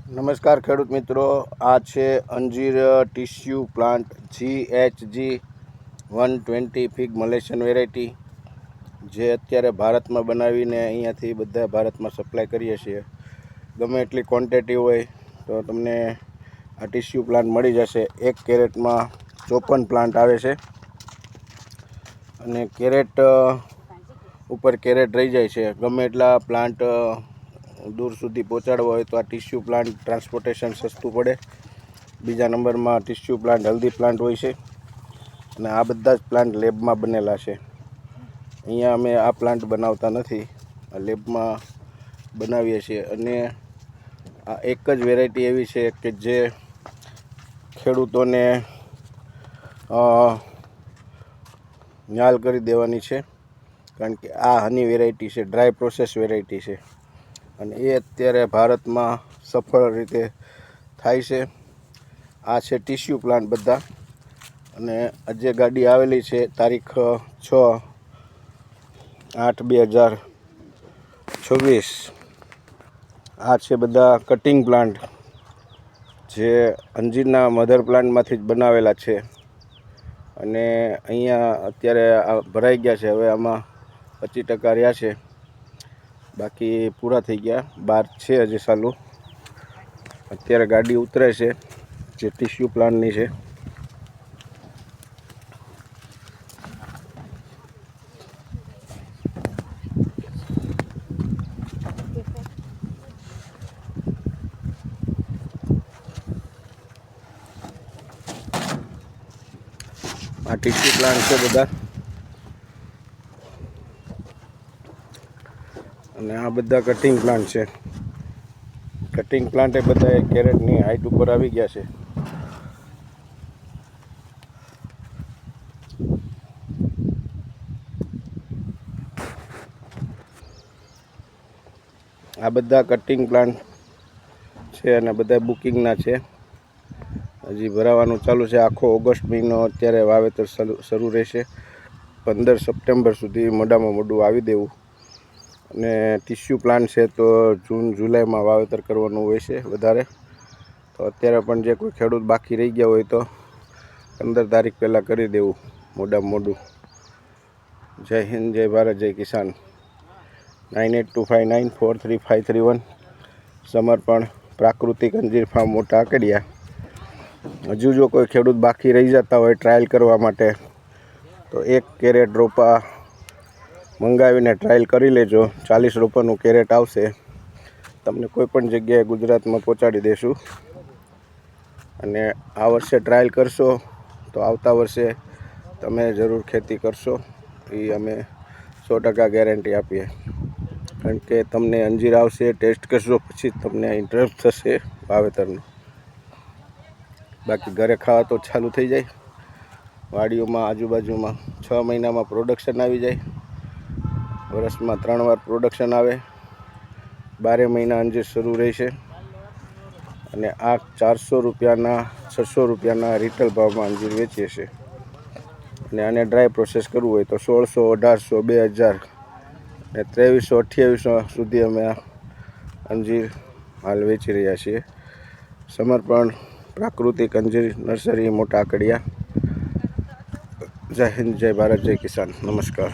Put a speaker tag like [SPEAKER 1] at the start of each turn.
[SPEAKER 1] નમસ્કાર ખેડૂત મિત્રો, આ છે અંજીર tissue plant GHG120 fig Malaysian variety, જે અત્યારે ભારતમાં બનાવીને અહીંયાથી બધા ભારતમાં સપ્લાય કરીએ છીએ. ગમે એટલી ક્વોન્ટિટી હોય તો તમને આ ટીસ્યુ પ્લાન્ટ મળી જશે. એક કેરેટમાં 54 પ્લાન્ટ આવે છે અને કેરેટ ઉપર કેરેટ રહી જાય છે. ગમે એટલા પ્લાન્ટ દૂર સુધી પહોંચાડવા હોય તો આ ટીસ્યુ પ્લાન્ટ ટ્રાન્સપોર્ટેશન સસ્તું પડે. બીજા નંબરમાં ટીસ્યુ પ્લાન્ટ હેલ્ધી પ્લાન્ટ હોય છે અને આ બધા જ પ્લાન્ટ લેબમાં બનેલા છે. અહીંયા અમે આ પ્લાન્ટ બનાવતા નથી, આ લેબમાં બનાવીએ છીએ. અને આ એક જ વેરાયટી એવી છે કે જે ખેડૂતોને ન્યાલ કરી દેવાની છે, કારણ કે આ હની વેરાયટી છે, ડ્રાય પ્રોસેસ વેરાયટી છે અને એ અત્યારે ભારતમાં સફળ રીતે થાય છે. આ છે ટીસ્યુ પ્લાન્ટ બધા. અને આજે ગાડી આવેલી છે તારીખ 6/8/2026. આ છે બધા કટિંગ પ્લાન્ટ જે અંજીરના મધર પ્લાન્ટમાંથી જ બનાવેલા છે અને અહીંયા અત્યારે આ ભરાઈ ગયા છે. હવે આમાં 25% રહ્યા છે, બાકી પૂરા થઈ ગયા. 12 છે હજી ચાલુ. અત્યારે ગાડી ઉતરે છે જે ટીસ્યુ પ્લાન્ટની છે. આ ટીસ્યુ પ્લાન્ટ છે બધા અને આ બધા કટિંગ પ્લાન્ટ છે. કટિંગ પ્લાન્ટ એ બધા કેરેટની હાઈટ ઉપર આવી ગયા છે. આ બધા કટિંગ પ્લાન્ટ છે અને બધા બુકિંગના છે. હજી ભરાવાનું ચાલુ છે. આખો ઓગસ્ટ મહિનો અત્યારે વાવેતર શરૂ રહેશે. 15 સપ્ટેમ્બર સુધી મોડામાં મોડું આવી દેવું. અને ટીસ્યુ પ્લાન્ટ છે તો જૂન જુલાઈમાં વાવેતર કરવાનું હોય છે વધારે. તો અત્યારે પણ જે કોઈ ખેડૂત બાકી રહી ગયા હોય તો 15 તારીખ પહેલાં કરી દેવું મોડામાં મોડું. જય હિન્દ, જય ભારત, જય કિસાન. 9825943531. સમર્પણ પ્રાકૃતિક અંજીર ફાર્મ મોટા આકડિયા. હજુ જો કોઈ ખેડૂત બાકી રહી જતા હોય ટ્રાયલ કરવા માટે તો એક કેરેટ રોપા મંગાવીને ટ્રાયલ કરી લેજો. 40 રૂપિયાનું કેરેટ આવશે. તમને કોઈ પણ જગ્યાએ ગુજરાતમાં પહોંચાડી દેશું. અને આ વર્ષે ટ્રાયલ કરશો તો આવતા વર્ષે તમે જરૂર ખેતી કરશો, એ અમે 100% ગેરંટી આપીએ. કારણ કે તમને અંજીર આવશે, ટેસ્ટ કરશો, પછી તમને ઇન્ટરેસ્ટ થશે વાવેતરનો. બાકી ઘરે ખાવા તો ચાલુ થઈ જાય. વાડીઓમાં આજુબાજુમાં 6 મહિનામાં પ્રોડક્શન આવી જાય. વર્ષમાં 3 વાર પ્રોડક્શન આવે. 12 મહિના અંજીર શરૂ રહેશે. અને આ 400 રૂપિયાના 600 રૂપિયાના રિટેલ ભાવમાં અંજીર વેચીએ છીએ. અને આને ડ્રાય પ્રોસેસ કરવું હોય તો 1600, 1800, 2000 અને 2300, 2800 સુધી અમે આ અંજીર હાલ વેચી રહ્યા છીએ. સમર્પણ પ્રાકૃતિક અંજીર નર્સરી મોટા આકડિયા. જય હિન્દ, જય ભારત, જય કિસાન. નમસ્કાર.